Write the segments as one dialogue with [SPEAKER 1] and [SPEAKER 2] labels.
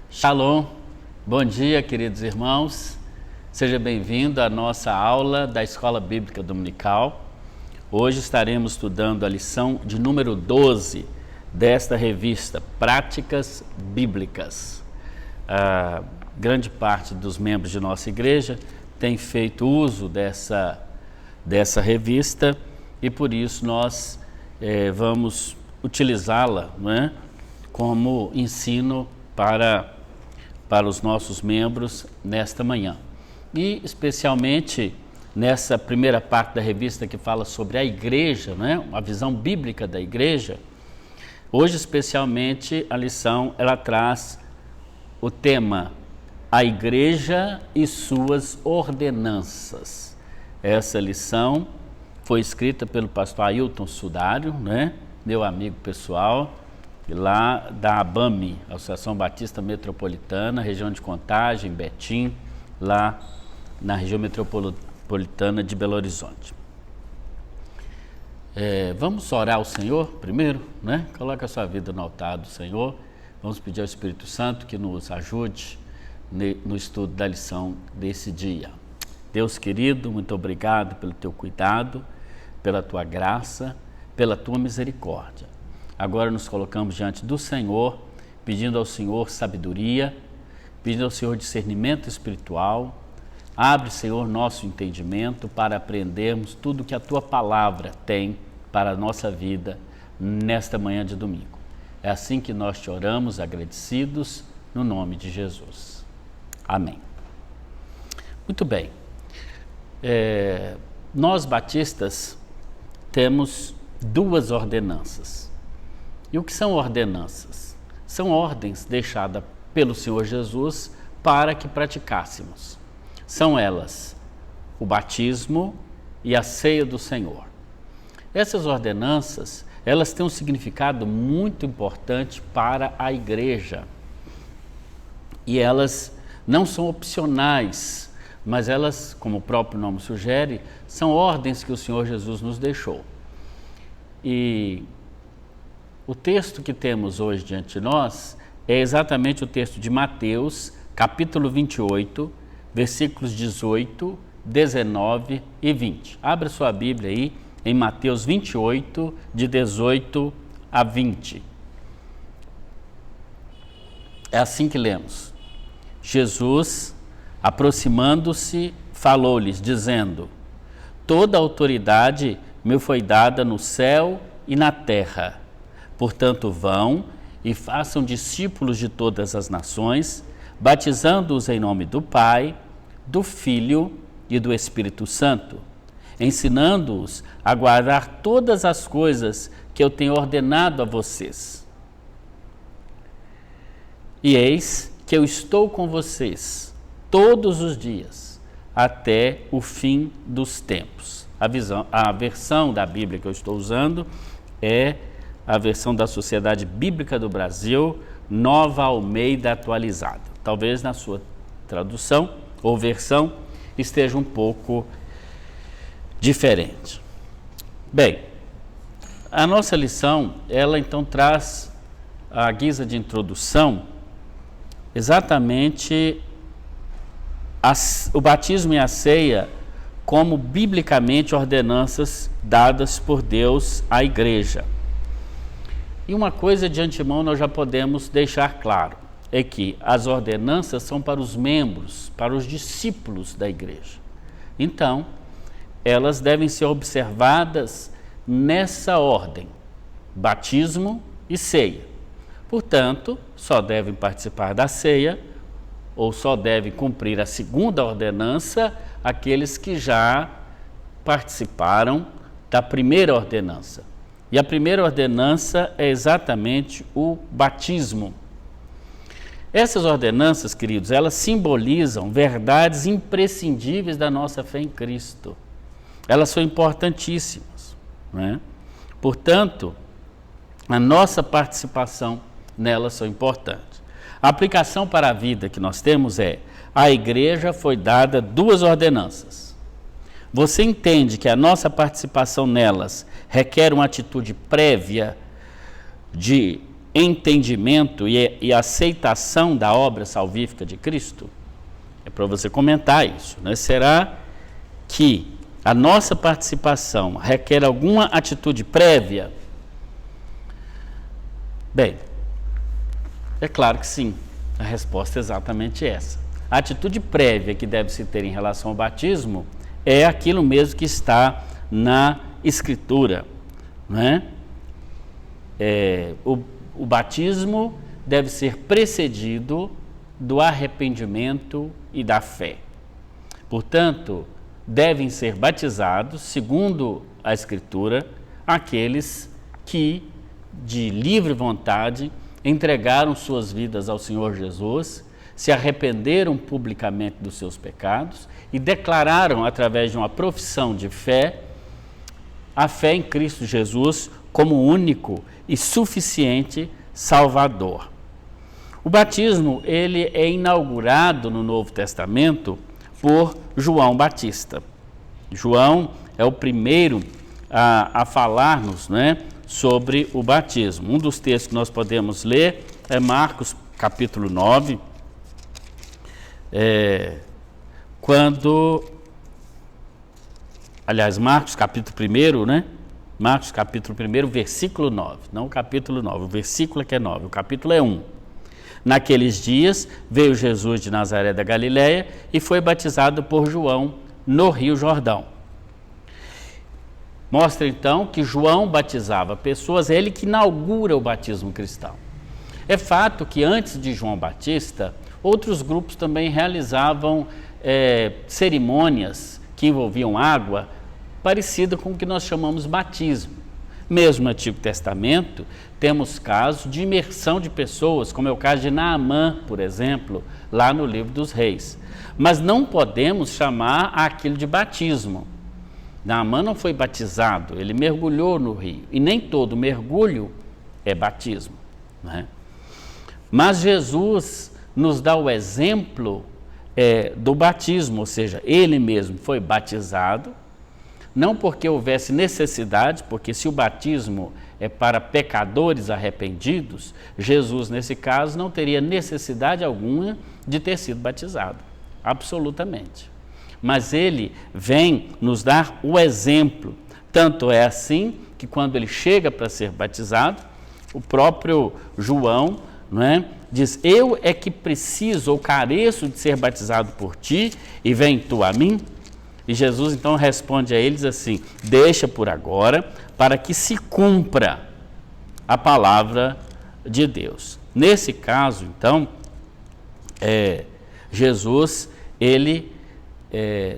[SPEAKER 1] Shalom, bom dia, queridos irmãos. Seja bem-vindo à nossa aula da Escola Bíblica Dominical. Hoje estaremos estudando a lição de número 12 desta revista, Práticas Bíblicas. A grande parte dos membros de nossa igreja tem feito uso dessa revista e por isso nós vamos utilizá-la, não é, como ensino para os nossos membros nesta manhã. E especialmente nessa primeira parte da revista que fala sobre a igreja, né, a visão bíblica da igreja, hoje especialmente a lição ela traz o tema A Igreja e Suas Ordenanças. Essa lição foi escrita pelo pastor Ailton Sudário, né, meu amigo pessoal, lá da ABAME, Associação Batista Metropolitana, região de Contagem, Betim, lá na região metropolitana de Belo Horizonte. Vamos orar ao Senhor primeiro, né? Coloque a sua vida no altar do Senhor. Vamos pedir ao Espírito Santo que nos ajude no estudo da lição desse dia. Deus querido, muito obrigado pelo teu cuidado, pela tua graça, pela tua misericórdia. Agora nos colocamos diante do Senhor, pedindo ao Senhor sabedoria, pedindo ao Senhor discernimento espiritual. Abre, Senhor, nosso entendimento para aprendermos tudo que a Tua Palavra tem para a nossa vida nesta manhã de domingo. É assim que nós te oramos, agradecidos, no nome de Jesus. Amém. Muito bem. Nós batistas temos duas ordenanças. E o que são ordenanças? São ordens deixadas pelo Senhor Jesus para que praticássemos. São elas o batismo e a ceia do Senhor. Essas ordenanças, elas têm um significado muito importante para a igreja. E elas não são opcionais, mas elas, como o próprio nome sugere, são ordens que o Senhor Jesus nos deixou. E o texto que temos hoje diante de nós é exatamente o texto de Mateus, capítulo 28, versículos 18, 19 e 20. Abra sua Bíblia aí em Mateus 28, de 18 a 20. É assim que lemos. Jesus, aproximando-se, falou-lhes, dizendo: Toda autoridade me foi dada no céu e na terra. Portanto, vão e façam discípulos de todas as nações, batizando-os em nome do Pai, do Filho e do Espírito Santo, ensinando-os a guardar todas as coisas que eu tenho ordenado a vocês. E eis que eu estou com vocês todos os dias, até o fim dos tempos. A versão da Bíblia que eu estou usando é a versão da Sociedade Bíblica do Brasil, Nova Almeida Atualizada. Talvez na sua tradução ou versão esteja um pouco diferente. Bem, a nossa lição, ela então traz a guisa de introdução exatamente o batismo e a ceia como biblicamente ordenanças dadas por Deus à igreja. E uma coisa de antemão nós já podemos deixar claro, é que as ordenanças são para os membros, para os discípulos da igreja. Então, elas devem ser observadas nessa ordem, batismo e ceia. Portanto, só devem participar da ceia, ou só devem cumprir a segunda ordenança, aqueles que já participaram da primeira ordenança. E a primeira ordenança é exatamente o batismo. Essas ordenanças, queridos, elas simbolizam verdades imprescindíveis da nossa fé em Cristo. Elas são importantíssimas, não é? Portanto, a nossa participação nelas são importantes. A aplicação para a vida que nós temos é: a igreja foi dada duas ordenanças. Você entende que a nossa participação nelas requer uma atitude prévia de entendimento e aceitação da obra salvífica de Cristo? É para você comentar isso, né? Será que a nossa participação requer alguma atitude prévia? Bem, é claro que sim. A resposta é exatamente essa. A atitude prévia que deve se ter em relação ao batismo é aquilo mesmo que está na Escritura, não é? O batismo deve ser precedido do arrependimento e da fé. Portanto, devem ser batizados, segundo a Escritura, aqueles que, de livre vontade, entregaram suas vidas ao Senhor Jesus, se arrependeram publicamente dos seus pecados e declararam, através de uma profissão de fé, a fé em Cristo Jesus como único e suficiente Salvador. O batismo, ele é inaugurado no Novo Testamento por João Batista. João é o primeiro a falar-nos, né, sobre o batismo. Um dos textos que nós podemos ler é Marcos capítulo 9, Marcos capítulo 1, né? Marcos capítulo 1, versículo 9, não o capítulo 9, o versículo é que é 9, o capítulo é 1. Naqueles dias veio Jesus de Nazaré da Galileia e foi batizado por João no Rio Jordão. Mostra então que João batizava pessoas, é ele que inaugura o batismo cristão. É fato que antes de João Batista, outros grupos também realizavam cerimônias que envolviam água, parecida com o que nós chamamos batismo. Mesmo no Antigo Testamento, temos casos de imersão de pessoas, como é o caso de Naamã, por exemplo, lá no livro dos Reis. Mas não podemos chamar aquilo de batismo. Naamã não foi batizado, ele mergulhou no rio. E nem todo mergulho é batismo, né? Mas Jesus nos dá o exemplo do batismo, ou seja, ele mesmo foi batizado, não porque houvesse necessidade, porque se o batismo é para pecadores arrependidos, Jesus, nesse caso, não teria necessidade alguma de ter sido batizado, absolutamente. Mas ele vem nos dar o exemplo. Tanto é assim que quando ele chega para ser batizado, o próprio João, não é, diz: eu é que preciso ou careço de ser batizado por ti, e vem tu a mim? E Jesus então responde a eles assim: deixa por agora, para que se cumpra a palavra de Deus. Nesse caso, então, Jesus, ele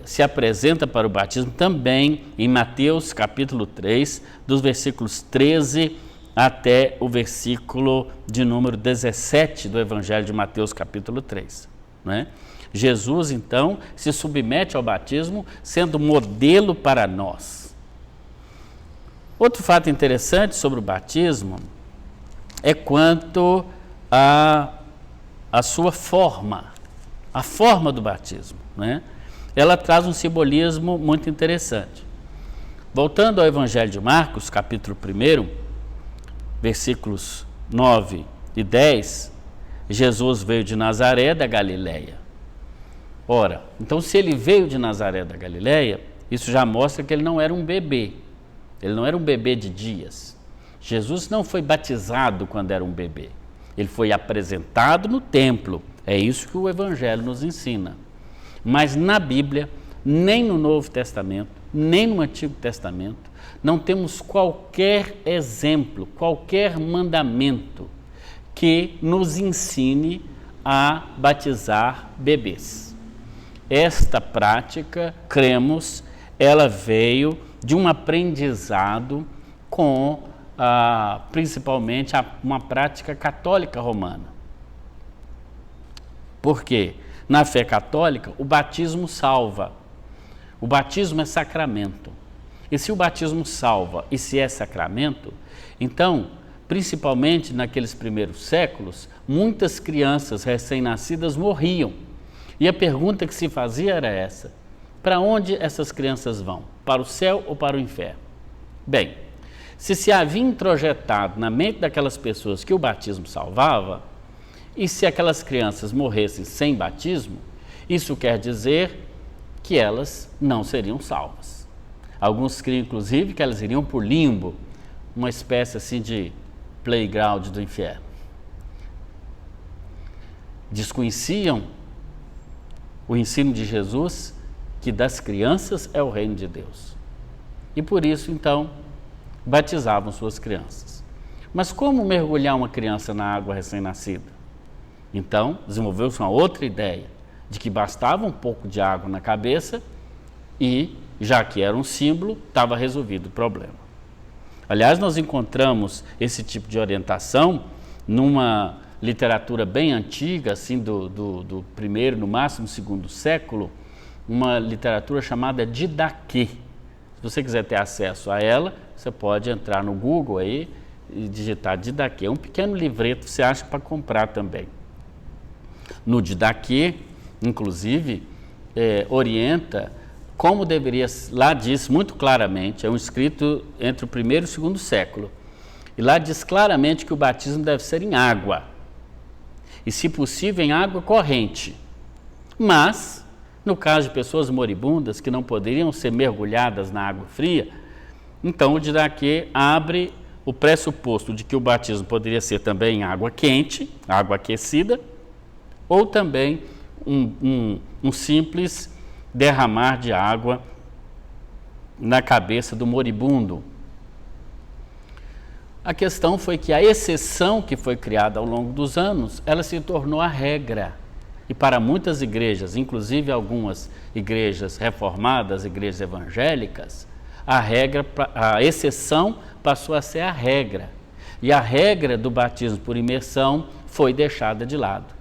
[SPEAKER 1] se apresenta para o batismo também em Mateus capítulo 3, dos versículos 13 até o versículo de número 17 do Evangelho de Mateus capítulo 3, né? Jesus, então, se submete ao batismo, sendo modelo para nós. Outro fato interessante sobre o batismo é quanto à sua forma, a forma do batismo, né? Ela traz um simbolismo muito interessante. Voltando ao Evangelho de Marcos, capítulo 1, versículos 9 e 10, Jesus veio de Nazaré da Galileia. Ora, então se ele veio de Nazaré da Galileia, isso já mostra que ele não era um bebê. Ele não era um bebê de dias. Jesus não foi batizado quando era um bebê. Ele foi apresentado no templo. É isso que o Evangelho nos ensina. Mas na Bíblia, nem no Novo Testamento, nem no Antigo Testamento, não temos qualquer exemplo, qualquer mandamento que nos ensine a batizar bebês. Esta prática, cremos, ela veio de um aprendizado com, principalmente, uma prática católica romana. Por quê? Na fé católica, o batismo salva. O batismo é sacramento. E se o batismo salva e se é sacramento, então, principalmente naqueles primeiros séculos, muitas crianças recém-nascidas morriam. E a pergunta que se fazia era essa: para onde essas crianças vão? Para o céu ou para o inferno? Bem, se havia introjetado na mente daquelas pessoas que o batismo salvava, e se aquelas crianças morressem sem batismo, isso quer dizer que elas não seriam salvas. Alguns criam, inclusive, que elas iriam por limbo, uma espécie assim de playground do inferno. Desconheciam o ensino de Jesus, que das crianças é o reino de Deus. E por isso, então, batizavam suas crianças. Mas como mergulhar uma criança na água recém-nascida? Então, desenvolveu-se uma outra ideia, de que bastava um pouco de água na cabeça e, já que era um símbolo, estava resolvido o problema. Aliás, nós encontramos esse tipo de orientação numa literatura bem antiga, assim, do primeiro, no máximo segundo século, uma literatura chamada Didaquê. Se você quiser ter acesso a ela, você pode entrar no Google aí e digitar Didaquê. É um pequeno livreto, você acha para comprar também. No Didaquê, inclusive, orienta como deveria, lá diz muito claramente, é um escrito entre o primeiro e o segundo século, e lá diz claramente que o batismo deve ser em água, e se possível em água corrente, mas, no caso de pessoas moribundas que não poderiam ser mergulhadas na água fria, então o Didaquê abre o pressuposto de que o batismo poderia ser também em água quente, água aquecida, ou também um simples derramar de água na cabeça do moribundo. A questão foi que a exceção que foi criada ao longo dos anos, ela se tornou a regra. E para muitas igrejas, inclusive algumas igrejas reformadas, igrejas evangélicas, a exceção passou a ser a regra. E a regra do batismo por imersão foi deixada de lado.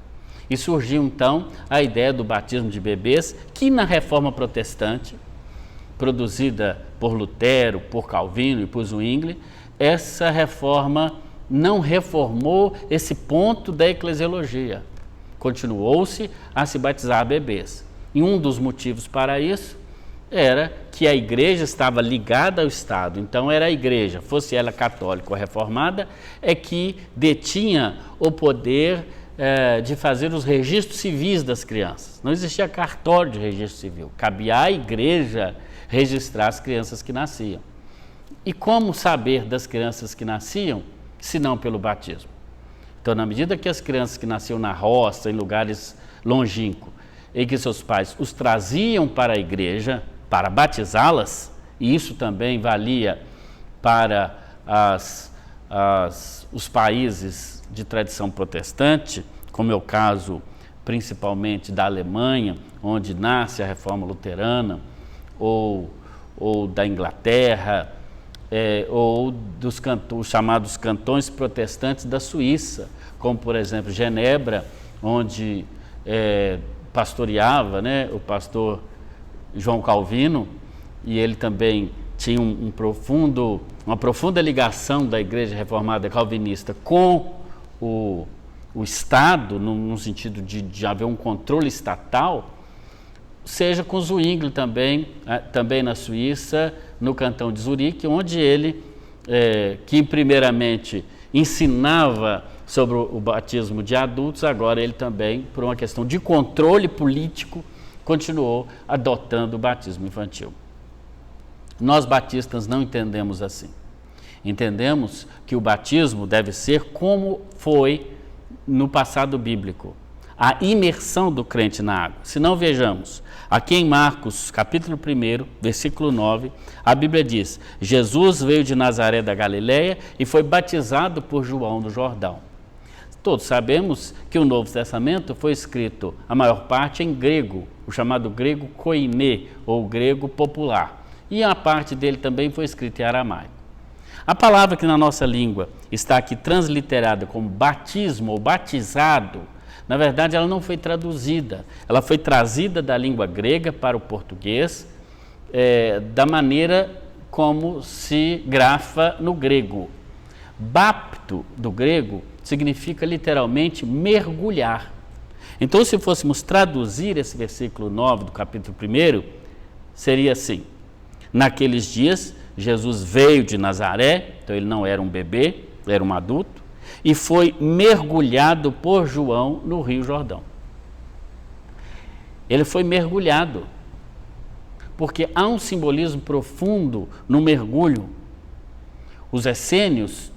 [SPEAKER 1] E surgiu então a ideia do batismo de bebês, que na Reforma Protestante, produzida por Lutero, por Calvino e por Zwingli, essa reforma não reformou esse ponto da eclesiologia. Continuou-se a se batizar bebês. E um dos motivos para isso era que a igreja estava ligada ao Estado. Então era a igreja, fosse ela católica ou reformada, é que detinha o poder de fazer os registros civis das crianças. Não existia cartório de registro civil. Cabia à igreja registrar as crianças que nasciam. E como saber das crianças que nasciam, se não pelo batismo? Então, na medida que as crianças que nasciam na roça, em lugares longínquos, em que seus pais os traziam para a igreja para batizá-las, e isso também valia para os países de tradição protestante, como é o caso principalmente da Alemanha, onde nasce a Reforma Luterana, ou da Inglaterra, ou dos chamados cantões protestantes da Suíça, como por exemplo Genebra, onde pastoreava, né, o pastor João Calvino, e ele também tinha uma profunda ligação da Igreja Reformada Calvinista com o Estado, no sentido de haver um controle estatal, seja com Zwingli também na Suíça, no cantão de Zurique, onde ele, que primeiramente ensinava sobre o batismo de adultos, agora ele também, por uma questão de controle político, continuou adotando o batismo infantil. Nós batistas não entendemos assim. Entendemos que o batismo deve ser como foi no passado bíblico, a imersão do crente na água. Se não, vejamos, aqui em Marcos, capítulo 1, versículo 9, a Bíblia diz: Jesus veio de Nazaré da Galileia e foi batizado por João no Jordão. Todos sabemos que o Novo Testamento foi escrito, a maior parte, em grego, o chamado grego koiné, ou grego popular. E a parte dele também foi escrita em aramaico. A palavra que na nossa língua está aqui transliterada como batismo ou batizado, na verdade ela não foi traduzida, ela foi trazida da língua grega para o português, da maneira como se grafa no grego. Bapto, do grego, significa literalmente mergulhar. Então, se fôssemos traduzir esse versículo 9 do capítulo 1, seria assim: naqueles dias, Jesus veio de Nazaré, então ele não era um bebê, era um adulto, e foi mergulhado por João no Rio Jordão. Ele foi mergulhado, porque há um simbolismo profundo no mergulho. Os essênios,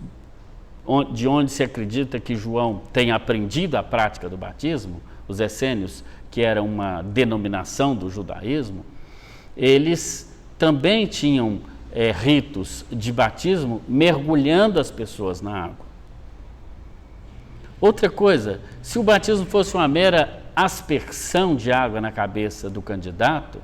[SPEAKER 1] de onde se acredita que João tenha aprendido a prática do batismo, os essênios, que era uma denominação do judaísmo, eles também tinham ritos de batismo mergulhando as pessoas na água. Outra coisa, se o batismo fosse uma mera aspersão de água na cabeça do candidato,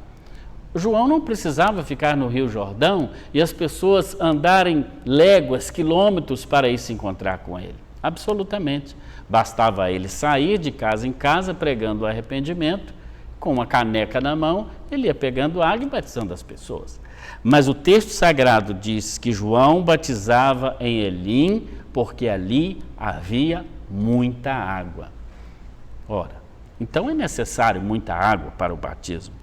[SPEAKER 1] João não precisava ficar no Rio Jordão e as pessoas andarem léguas, quilômetros para ir se encontrar com ele. Absolutamente. Bastava ele sair de casa em casa pregando o arrependimento, com uma caneca na mão, ele ia pegando água e batizando as pessoas. Mas o texto sagrado diz que João batizava em Elim, porque ali havia muita água. Ora, então é necessário muita água para o batismo.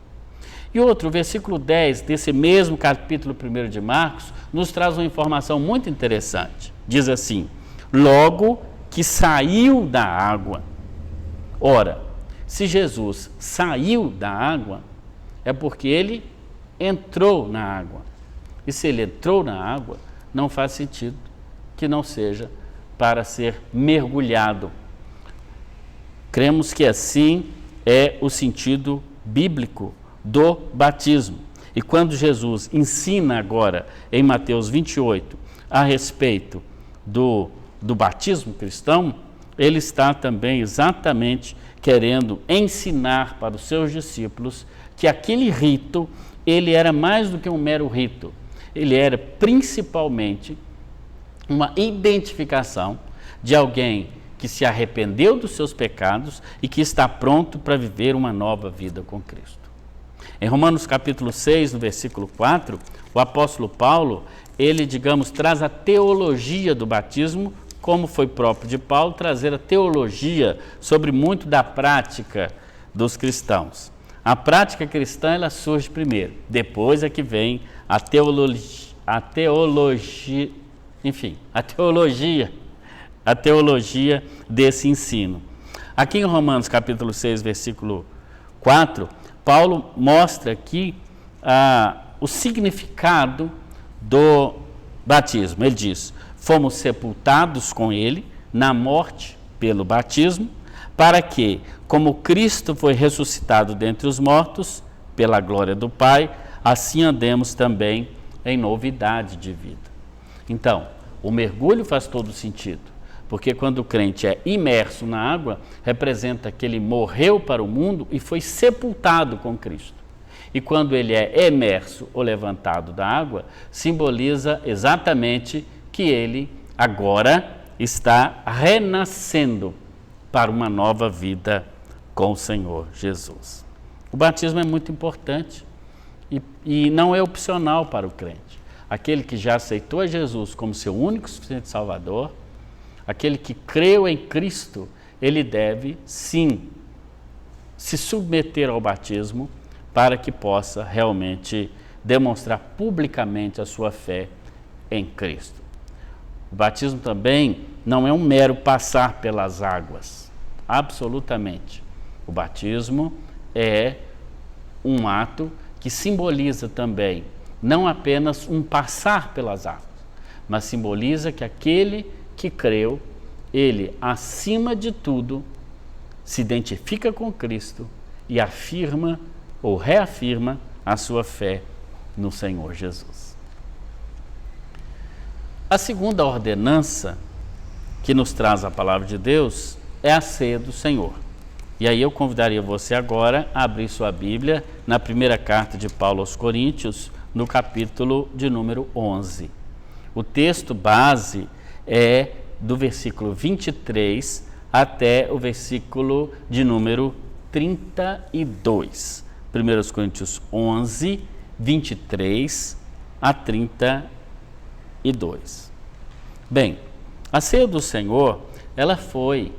[SPEAKER 1] E outro, o versículo 10 desse mesmo capítulo 1 de Marcos, nos traz uma informação muito interessante. Diz assim: logo que saiu da água. Ora, se Jesus saiu da água, é porque ele entrou na água. E se ele entrou na água, não faz sentido que não seja para ser mergulhado. Cremos que assim é o sentido bíblico do batismo. E quando Jesus ensina agora em Mateus 28 a respeito do batismo cristão, ele está também exatamente querendo ensinar para os seus discípulos que aquele rito, ele era mais do que um mero rito. Ele era principalmente uma identificação de alguém que se arrependeu dos seus pecados e que está pronto para viver uma nova vida com Cristo. Em Romanos capítulo 6, no versículo 4, o apóstolo Paulo, ele, traz a teologia do batismo, como foi próprio de Paulo, trazer a teologia sobre muito da prática dos cristãos. A prática cristã, ela surge primeiro, depois é que vem a teologia desse ensino. Aqui em Romanos capítulo 6, versículo 4, Paulo mostra aqui o significado do batismo. Ele diz: fomos sepultados com ele na morte pelo batismo, para que, como Cristo foi ressuscitado dentre os mortos, pela glória do Pai, assim andemos também em novidade de vida. Então, o mergulho faz todo sentido, porque quando o crente é imerso na água, representa que ele morreu para o mundo e foi sepultado com Cristo. E quando ele é emerso ou levantado da água, simboliza exatamente que ele agora está renascendo para uma nova vida com o Senhor Jesus. O batismo é muito importante e não é opcional para o crente. Aquele que já aceitou a Jesus como seu único e suficiente Salvador, aquele que creu em Cristo, ele deve, sim, se submeter ao batismo para que possa realmente demonstrar publicamente a sua fé em Cristo. O batismo também não é um mero passar pelas águas, absolutamente. O batismo é um ato que simboliza também não apenas um passar pelas águas, mas simboliza que aquele que creu, ele, acima de tudo, se identifica com Cristo e afirma ou reafirma a sua fé no Senhor Jesus. A segunda ordenança que nos traz a palavra de Deus é a ceia do Senhor. E aí eu convidaria você agora a abrir sua Bíblia na primeira carta de Paulo aos Coríntios, no capítulo de número 11. O texto base é do versículo 23 até o versículo de número 32. 1 Coríntios 11, 23 a 32. Bem, a ceia do Senhor, ela foi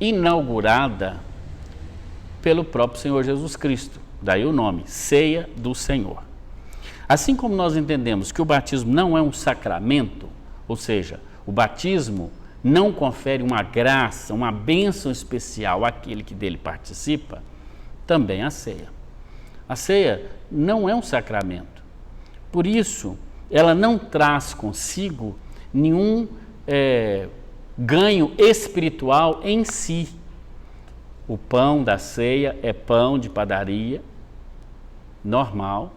[SPEAKER 1] inaugurada pelo próprio Senhor Jesus Cristo. Daí o nome, Ceia do Senhor. Assim como nós entendemos que o batismo não é um sacramento, ou seja, o batismo não confere uma graça, uma bênção especial àquele que dele participa, também a ceia. A ceia não é um sacramento. Por isso, ela não traz consigo nenhum ganho espiritual em si. O pão da ceia é pão de padaria, normal,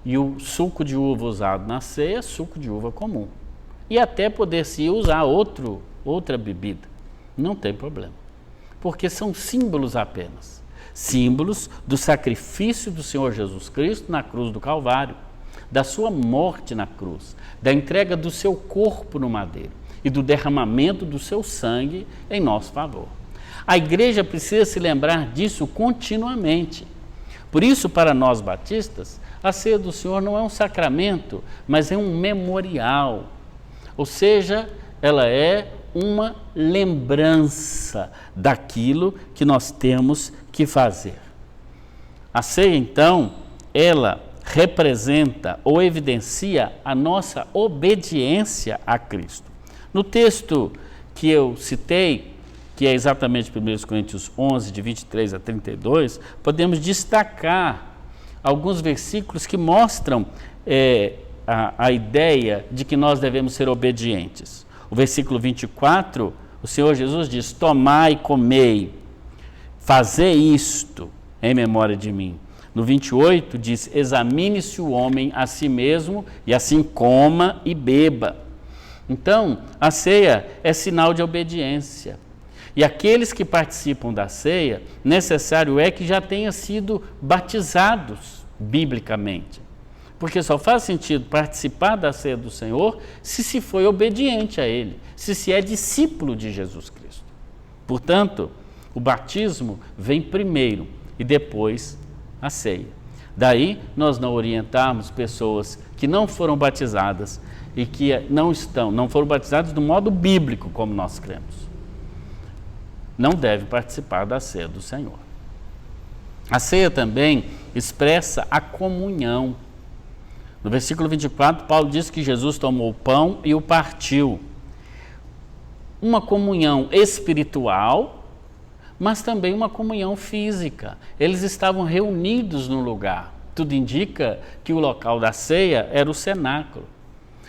[SPEAKER 1] e o suco de uva usado na ceia é suco de uva comum. E até poder-se usar outra bebida, não tem problema, porque são símbolos apenas. Símbolos do sacrifício do Senhor Jesus Cristo na cruz do Calvário, da sua morte na cruz, da entrega do seu corpo no madeiro e do derramamento do seu sangue em nosso favor. A igreja precisa se lembrar disso continuamente. Por isso, para nós batistas, a ceia do Senhor não é um sacramento, mas é um memorial. Ou seja, ela é uma lembrança daquilo que nós temos que fazer. A ceia, então, ela representa ou evidencia a nossa obediência a Cristo. No texto que eu citei, que é exatamente 1 Coríntios 11, de 23 a 32, podemos destacar alguns versículos que mostram a ideia de que nós devemos ser obedientes. O versículo 24, o Senhor Jesus diz: tomai e comei, fazei isto em memória de mim. No 28 diz: examine-se o homem a si mesmo e assim coma e beba. Então, a ceia é sinal de obediência. E aqueles que participam da ceia, necessário é que já tenham sido batizados biblicamente. Porque só faz sentido participar da ceia do Senhor se foi obediente a Ele, se é discípulo de Jesus Cristo. Portanto, o batismo vem primeiro e depois a ceia. Daí nós não orientarmos pessoas que não foram batizadas e que não foram batizadas do modo bíblico como nós cremos. Não devem participar da ceia do Senhor. A ceia também expressa a comunhão. No versículo 24, Paulo diz que Jesus tomou o pão e o partiu. Uma comunhão espiritual, mas também uma comunhão física. Eles estavam reunidos no lugar. Tudo indica que o local da ceia era o cenáculo.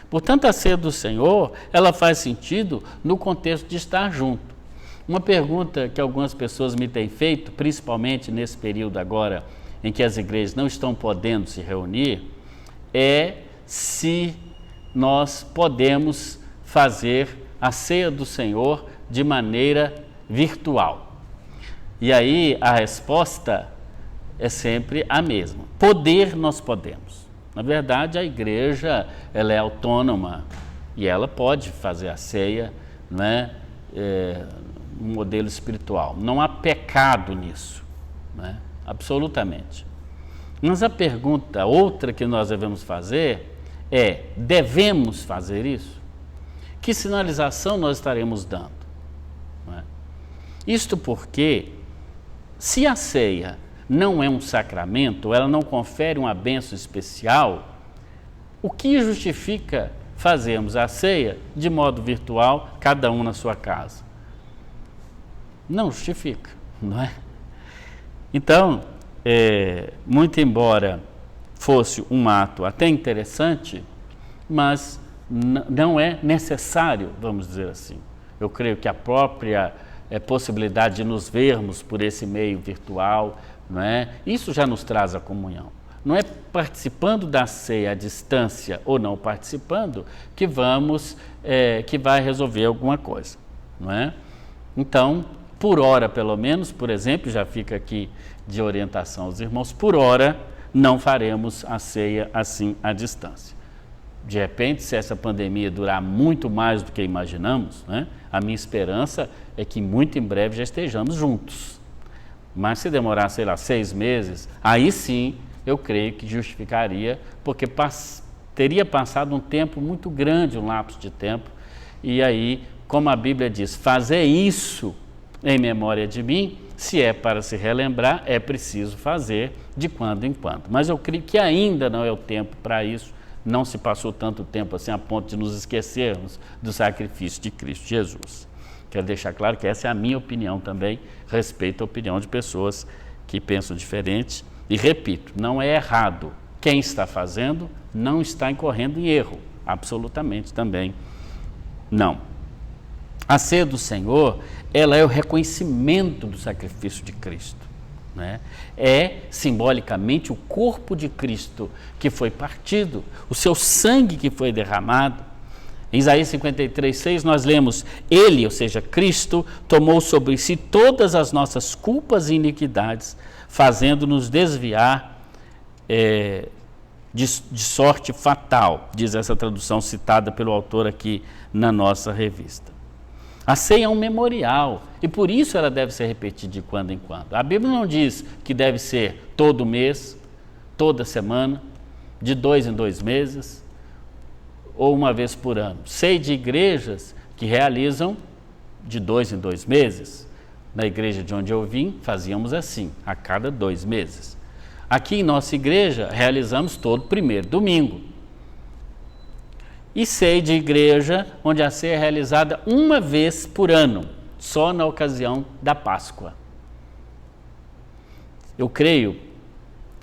[SPEAKER 1] Portanto, a ceia do Senhor, ela faz sentido no contexto de estar junto. Uma pergunta que algumas pessoas me têm feito, principalmente nesse período agora em que as igrejas não estão podendo se reunir, é se nós podemos fazer a ceia do Senhor de maneira virtual. E aí a resposta é sempre a mesma. Poder nós podemos. Na verdade, a igreja ela é autônoma e ela pode fazer a ceia, não é? Um modelo espiritual. Não há pecado nisso, né? Absolutamente. Mas a pergunta outra que nós devemos fazer é: devemos fazer isso? Que sinalização nós estaremos dando? Não é? Isto porque, se a ceia não é um sacramento, ela não confere uma bênção especial, o que justifica fazermos a ceia de modo virtual, cada um na sua casa? Não justifica, não é? Então, muito embora fosse um ato até interessante, mas não é necessário, vamos dizer assim. Eu creio que a própria possibilidade de nos vermos por esse meio virtual, não é? Isso já nos traz a comunhão. Não é participando da ceia à distância ou não participando que que vai resolver alguma coisa, não é? Então, por hora, pelo menos, por exemplo, já fica aqui de orientação aos irmãos, por hora não faremos a ceia assim à distância. De repente, se essa pandemia durar muito mais do que imaginamos, né, a minha esperança é que muito em breve já estejamos juntos. Mas se demorar, 6 meses, aí sim eu creio que justificaria, porque teria passado um tempo muito grande, um lapso de tempo, e aí, como a Bíblia diz, fazer isso em memória de mim. Se é para se relembrar, é preciso fazer de quando em quando. Mas eu creio que ainda não é o tempo para isso. Não se passou tanto tempo assim a ponto de nos esquecermos do sacrifício de Cristo Jesus. Quero deixar claro que essa é a minha opinião também, respeito a opinião de pessoas que pensam diferente. E repito, não é errado. Quem está fazendo não está incorrendo em erro, absolutamente também não. A ceia do Senhor, ela é o reconhecimento do sacrifício de Cristo, né? É simbolicamente o corpo de Cristo que foi partido, o seu sangue que foi derramado. Em Isaías 53:6 nós lemos: Ele, ou seja, Cristo, tomou sobre si todas as nossas culpas e iniquidades, fazendo-nos desviar de sorte fatal, diz essa tradução citada pelo autor aqui na nossa revista. A ceia é um memorial e por isso ela deve ser repetida de quando em quando. A Bíblia não diz que deve ser todo mês, toda semana, de 2 em 2 meses ou uma vez por ano. Sei de igrejas que realizam de 2 em 2 meses. Na igreja de onde eu vim, fazíamos assim, a cada 2 meses. Aqui em nossa igreja, realizamos todo primeiro domingo. E sei de igreja onde a ceia é realizada uma vez por ano, só na ocasião da Páscoa. Eu creio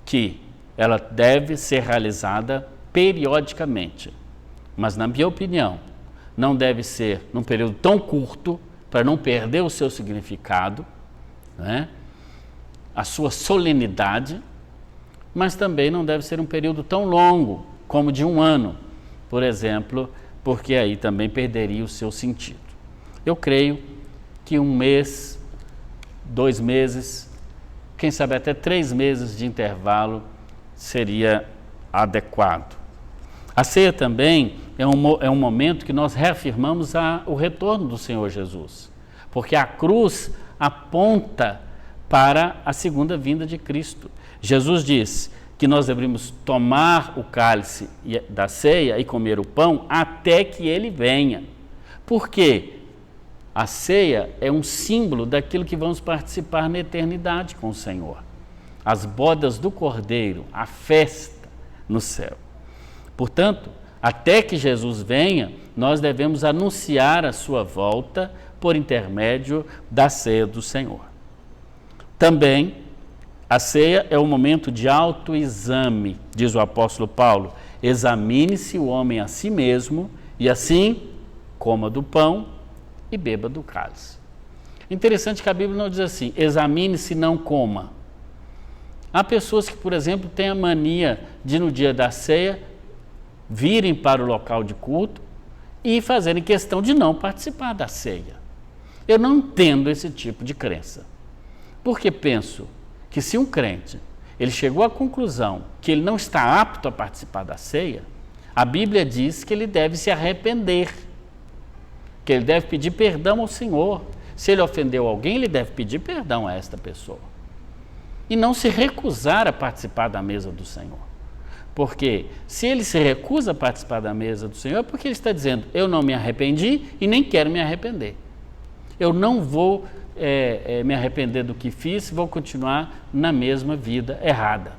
[SPEAKER 1] que ela deve ser realizada periodicamente, mas na minha opinião, não deve ser num período tão curto, para não perder o seu significado, né? A sua solenidade, mas também não deve ser um período tão longo, como de 1 ano, por exemplo, porque aí também perderia o seu sentido. Eu creio que 1 mês, 2 meses, quem sabe até 3 meses de intervalo seria adequado. A ceia também é um momento que nós reafirmamos o retorno do Senhor Jesus, porque a cruz aponta para a segunda vinda de Cristo. Jesus disse que nós deveríamos tomar o cálice da ceia e comer o pão até que ele venha. Por quê? A ceia é um símbolo daquilo que vamos participar na eternidade com o Senhor. As bodas do Cordeiro, a festa no céu. Portanto, até que Jesus venha, nós devemos anunciar a sua volta por intermédio da ceia do Senhor. Também, a ceia é um momento de autoexame, diz o apóstolo Paulo. Examine-se o homem a si mesmo e assim coma do pão e beba do cálice. Interessante que a Bíblia não diz assim, examine-se, não coma. Há pessoas que, por exemplo, têm a mania de no dia da ceia virem para o local de culto e fazerem questão de não participar da ceia. Eu não entendo esse tipo de crença, porque penso que se um crente ele chegou à conclusão que ele não está apto a participar da ceia, a Bíblia diz que ele deve se arrepender, que ele deve pedir perdão ao Senhor. Se ele ofendeu alguém, ele deve pedir perdão a esta pessoa e não se recusar a participar da mesa do Senhor. Porque se ele se recusa a participar da mesa do Senhor, é porque ele está dizendo, eu não me arrependi e nem quero me arrepender. Eu não vou me arrepender do que fiz, vou continuar na mesma vida errada.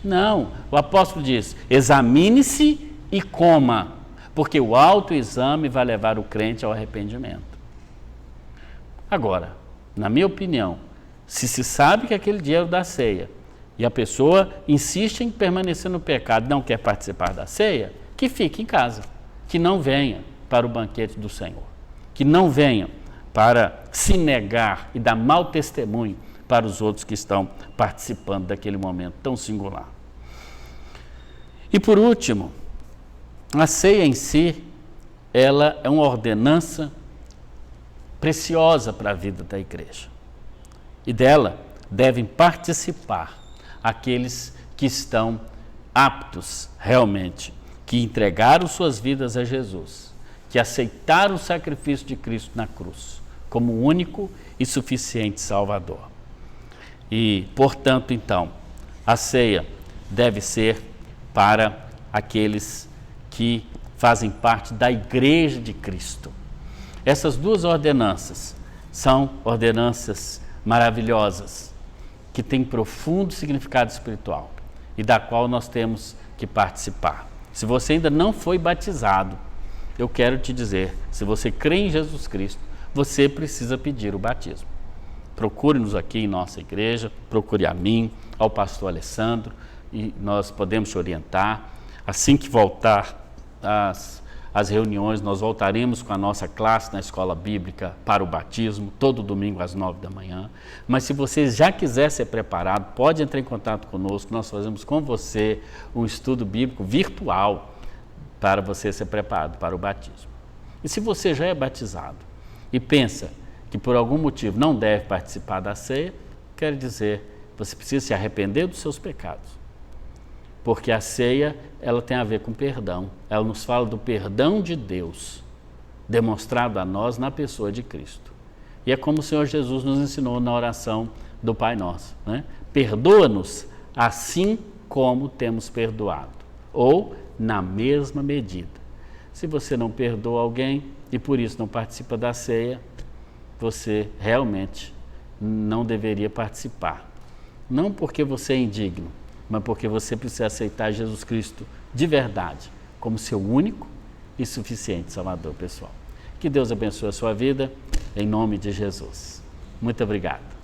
[SPEAKER 1] Não, o apóstolo diz, examine-se e coma, porque o autoexame vai levar o crente ao arrependimento. Agora, na minha opinião, se sabe que aquele dia é o da ceia, e a pessoa insiste em permanecer no pecado, não quer participar da ceia, que fique em casa, que não venha para o banquete do Senhor, que não venha para se negar e dar mau testemunho para os outros que estão participando daquele momento tão singular. E por último, a ceia em si, ela é uma ordenança preciosa para a vida da igreja. E dela devem participar aqueles que estão aptos realmente, que entregaram suas vidas a Jesus, que aceitaram o sacrifício de Cristo na cruz como o único e suficiente Salvador. E, portanto, então, a ceia deve ser para aqueles que fazem parte da Igreja de Cristo. Essas duas ordenanças São ordenanças maravilhosas, que têm profundo significado espiritual e da qual nós temos que participar. Se você ainda não foi batizado, eu quero te dizer, se você crê em Jesus Cristo, você precisa pedir o batismo. Procure-nos aqui em nossa igreja, procure a mim, ao pastor Alessandro, e nós podemos te orientar. Assim que voltar às reuniões, nós voltaremos com a nossa classe na escola bíblica para o batismo, todo domingo às 9 da manhã. Mas se você já quiser ser preparado, pode entrar em contato conosco, nós fazemos com você um estudo bíblico virtual para você ser preparado para o batismo. E se você já é batizado e pensa que por algum motivo não deve participar da ceia, quer dizer, você precisa se arrepender dos seus pecados. Porque a ceia, ela tem a ver com perdão. Ela nos fala do perdão de Deus, demonstrado a nós na pessoa de Cristo. E é como o Senhor Jesus nos ensinou na oração do Pai Nosso, né? Perdoa-nos assim como temos perdoado, ou na mesma medida. Se você não perdoa alguém e por isso não participa da ceia, você realmente não deveria participar. Não porque você é indigno, mas porque você precisa aceitar Jesus Cristo de verdade como seu único e suficiente Salvador pessoal. Que Deus abençoe a sua vida, em nome de Jesus. Muito obrigado.